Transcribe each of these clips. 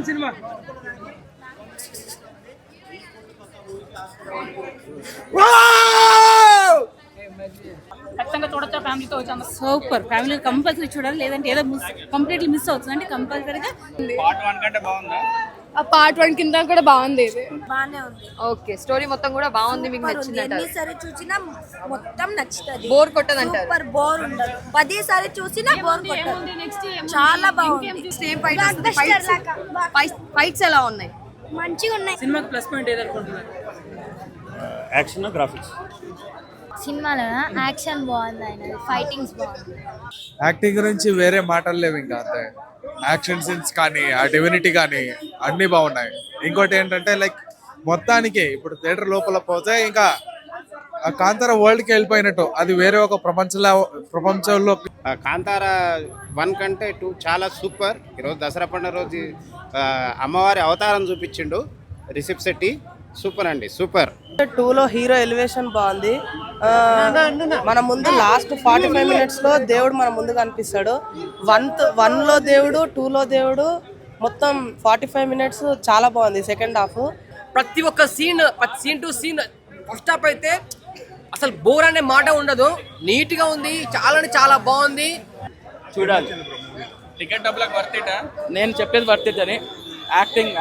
Cinema ఖచ్చితంగా చూడొచ్చా ఫ్యామిలీతో వచ్చాను. సూపర్, ఫ్యామిలీ కంపల్సరీ చూడాలి, లేదంటే ఏదో కంప్లీట్లీ మిస్ అవుతుంది. అంటే కంపల్సరీగా పార్ట్ 1 కంటే బాగుందా? పార్ట్ 1 కింద కూడా బాగుంది. ఇది బానే ఉంది. ఓకే, స్టోరీ మొత్తం కూడా బాగుంది. మీకు నచ్చింది అంటారు? ఎన్నిసారి చూసినా మొత్తం నచ్చుతుంది. బోర్ కొట్టదు అంటారు? సూపర్, బోర్ ఉండదు. 10 సార్లు చూసినా బోర్ కొట్టదు. చాలా బాగుంది. సేమ్ ఫైట్స్ ఎలా ఉన్నాయి? మంచిగా ఉన్నాయి. సినిమాకి ప్లస్ పాయింట్ ఏది అనుకుంటున్నారు? Action graphics. సినిమాలో యాక్షన్ బాగుంది, ఆయన ఫైటింగ్స్ బాగుంది. యాక్టింగ్ గురించి వేరే మాటలు లేవు. ఇంకా అంతే, యాక్షన్ సీన్స్ కానీ ఆ డివినిటీ కానీ అన్నీ బాగున్నాయి. ఇంకోటి ఏంటంటే లైక్ మొత్తానికి ఇప్పుడు థియేటర్ లోపల పోతే ఇంకా ఆ కాంతార వరల్డ్కి వెళ్ళిపోయినట్టు, అది వేరే ఒక ప్రపంచంలో. కాంతార 1 కంటే 2 చాలా సూపర్. ఈరోజు దసరా పండుగ రోజు అమ్మవారి అవతారం చూపించిండు రిషబ్ శెట్టి. సూపర్ అండి, సూపర్. 2లో హీరో ఎలివేషన్ బాగుంది. మన ముందు లాస్ట్ 45 మినిట్స్ లో దేవుడు మన ముందు కనిపిస్తాడు. 1లో దేవుడు, 2లో దేవుడు, మొత్తం 45 మినిట్స్ చాలా బాగుంది. సెకండ్ హాఫ్ ప్రతి ఒక్క scene to scene first half అయితే అసలు బోర్ అనే మాట ఉండదు. నీట్ గా ఉంది, చాలా అంటే చాలా బాగుంది. చూడాలి. టికెట్ డబ్బులకు వర్త్ ఇటా? నేను చెప్పేది వర్త్ ఇట్ అని.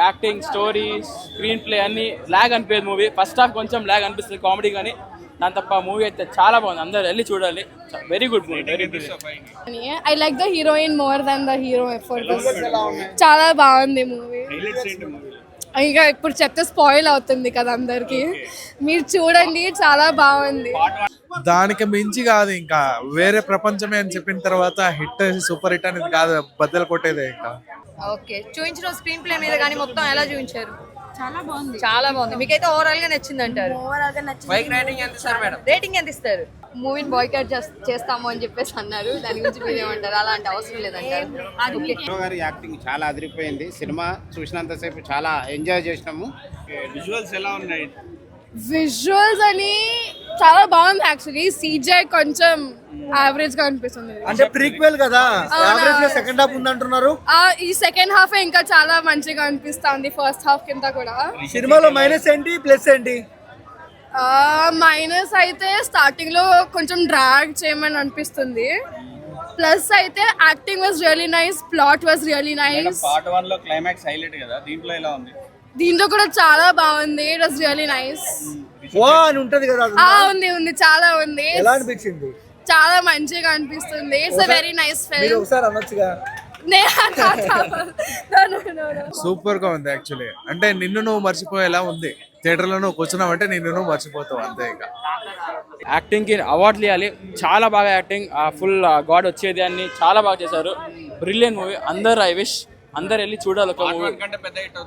యాక్టింగ్ స్టోరీ, స్క్రీన్ ప్లే అన్ని లాగ్ అనిపించదు. మూవీ ఫస్ట్ హాఫ్ కొంచెం లాగ్ అనిపిస్తుంది కామెడీ, కానీ దాని తప్ప మూవీ అయితే చాలా బాగుంది. అందరూ వెళ్ళి చూడాలి. Very good movie, very good. I like the heroine more than the hero. చాలా బాగుంది మూవీ. ఇంకా ఇప్పుడు చెప్తే స్పాయిల్ అవుతుంది కదా అందరికి. మీరు చూడండి, చాలా బాగుంది. దానికి మించి కాదు, ఇంకా వేరే ప్రపంచమే అని చెప్పిన తర్వాత హిట్ సూపర్ హిట్ అనేది కాదు, బద్దలు కొట్టేదే. ఇంకా ఓకే, చూపించిన స్క్రీన్ ప్లే మీద కానీ మొత్తం ఎలా చూపించారు? చాలా బాగుంది, చాలా బాగుంది. మీకైతే ఓవరాల్ గా నచ్చింది అంటారు? ఓవరాల్ గా నచ్చింది. బైక్ రైడింగ్ ఎంత ఇస్తారు మేడం? రేటింగ్ ఎంత ఇస్తారు? మూవీని బాయ్కాట్ చేస్తాము అని చెప్పేసి అన్నారు. దాని గురించి మీరు ఏమంటారు? అలాంటి అవసరం లేదంటారు? హీరో గారి యాక్టింగ్ చాలా అదిరిపోయింది. సినిమా చూసినంతసేపు చాలా ఎంజాయ్ చేసినాము. విజువల్స్ ఎలా ఉన్నాయి? విజువల్స్ అని చాలా బాగుంది. యాక్చువల్లీ సీజే కొంచెం యావరేజ్ గా అనిపిస్తుంది. అంటే ప్రీక్వెల్ కదా, యావరేజ్ గా సెకండ్ హాఫ్ ఉంది అంటున్నారు. ఈ సెకండ్ హాఫ్ ఇంకా చాలా మంచిగా అనిపిస్తుంది ఫస్ట్ హాఫ్ కింద కూడా. సినిమాలో మైనస్ ఏంటి, ప్లస్ ఏంటి? మైనస్ అయితే స్టార్టింగ్ లో కొంచెం డ్రాగ్ చేయమని అనిపిస్తుంది. ప్లస్ అయితే acting was really nice, plot was really nice. Part 1 లో క్లైమాక్స్ హైలైట్ కదా, దీంట్లో ఎలా ఉంది? దీంట్లో కూడా చాలా బాగుంది. It was really nice. అని ఉంటది కదా, ఉంది చాలా ఉంది. ఎలా అనిపించింది? చాలా మంచిగా అనిపిస్తుంది. It's a very nice film. ఒకసారి అనొచ్చుగా. సూపర్ గా ఉంది యాక్చువల్లీ. అంటే నిన్ను నువ్వు మర్చిపోయేలా ఉంది. థియేటర్ లో నువ్వు కూర్చున్నావు అంటే నిన్ను నువ్వు మర్చిపోతావు అంతే. ఇంకా యాక్టింగ్ కి అవార్డులు ఇవ్వాలి. చాలా బాగా యాక్టింగ్, ఫుల్ గాడ్ వచ్చేది అన్ని చాలా బాగా చేశారు. Brilliant movie. అందరు ఐ విష్ అందరు వెళ్ళి చూడాలి ఒక మూవీ.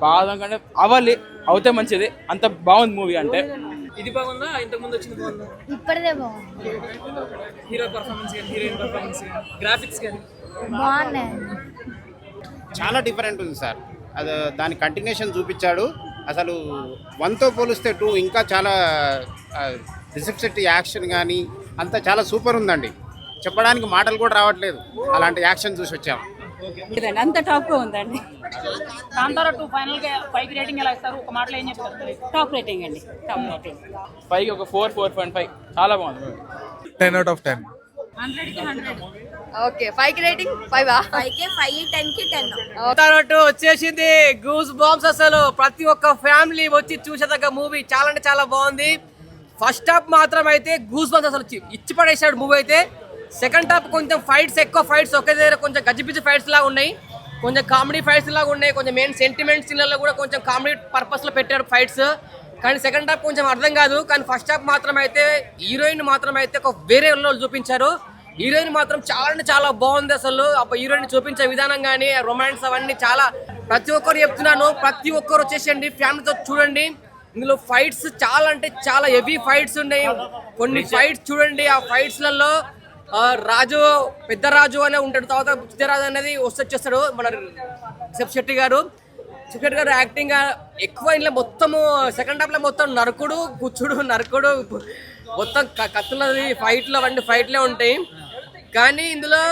బాగా కంటే అవ్వాలి, అవుతే మంచిది. అంత బాగుంది మూవీ. అంటే ఇది బాగుందా? ఇంతకు ముందు వచ్చింది బాగుందా? ఇప్పటిదే బాగుంది. హీరో పర్ఫార్మెన్స్ కానీ, హీరోయిన్ పర్ఫార్మెన్స్ కానీ, గ్రాఫిక్స్ కానీ బాగున్నాయి. చాలా డిఫరెంట్ ఉంది సార్. అది దాని కంటిన్యూషన్ చూపించాడు. అసలు 1తో పోలిస్తే 2 ఇంకా చాలా రిషబ్ శెట్టి యాక్షన్ కానీ అంతా చాలా సూపర్ ఉందండి. చెప్పడానికి మాటలు కూడా రావట్లేదు, అలాంటి యాక్షన్ చూసి వచ్చాము. అంత టాప్ గా ఉందండి. కాంతారా 2 ఫైనల్ గా 5 రేటింగ్ ఎలా ఇస్తారు? ఒక మాటలో ఏం చెప్తారు? టాప్ రేటింగ్ అండి, టాప్ రేటింగ్. 5 ఒక 4.5 చాలా బాగుంది. 10 out of 10. 100 కి 100. ఓకే, 5 కి రేటింగ్ 5 5 కి 5, 10 కి 10. కాంతారా వచ్చేసింది. Goose bumps. అసలు ప్రతి ఒక్క ఫ్యామిలీ వచ్చి చూసేదగ్గ మూవీ. చాలా అంటే చాలా బాగుంది. ఫస్ట్ హాఫ్ మాత్రం అయితే గూస్ బాంబ్స్ అసలు ఇచ్చి పడేసాడు మూవీ అయితే. సెకండ్ హాఫ్ కొంచెం ఎక్కువ ఫైట్స్ ఒకే దగ్గర కొంచెం గజిబిజి ఫైట్స్ లాగా ఉన్నాయి, కొంచెం కామెడీ ఫైట్స్ లాగా ఉన్నాయి, కొంచెం మెయిన్ సెంటిమెంట్ సీన్లలో కూడా కొంచెం కామెడీ పర్పస్ లో పెట్టారు ఫైట్స్. కానీ సెకండ్ హాఫ్ కొంచెం అర్థం కాదు. కానీ ఫస్ట్ హాఫ్ మాత్రం అయితే హీరోయిన్ మాత్రం అయితే ఒక వేరే లెవెల్లో చూపించారు. హీరోయిన్ మాత్రం చాలా అంటే చాలా బాగుంది. అసలు హీరోయిన్ చూపించే విధానం కానీ రొమాన్స్ అవన్నీ చాలా. ప్రతి ఒక్కరు చెప్తున్నాను, ప్రతి ఒక్కరు వచ్చేసండి, ఫ్యామిలీతో చూడండి. ఇందులో ఫైట్స్ చాలా అంటే చాలా హెవీ ఫైట్స్ ఉన్నాయి. కొన్ని ఫైట్స్ చూడండి, ఆ ఫైట్స్లలో రాజు పెద్ద రాజు అనే ఉంటాడు, తర్వాత చిత్తరాజు అనేది వచ్చేస్తాడు మన రిషబ్ శెట్టి గారు. యాక్టింగ్ ఎక్కువ. ఇంట్లో మొత్తము సెకండ్ హాఫ్ లో మొత్తం నరకుడు మొత్తం కత్తులది ఫైట్లు అవన్నీ ఫైట్లే ఉంటాయి. కానీ ఇందులో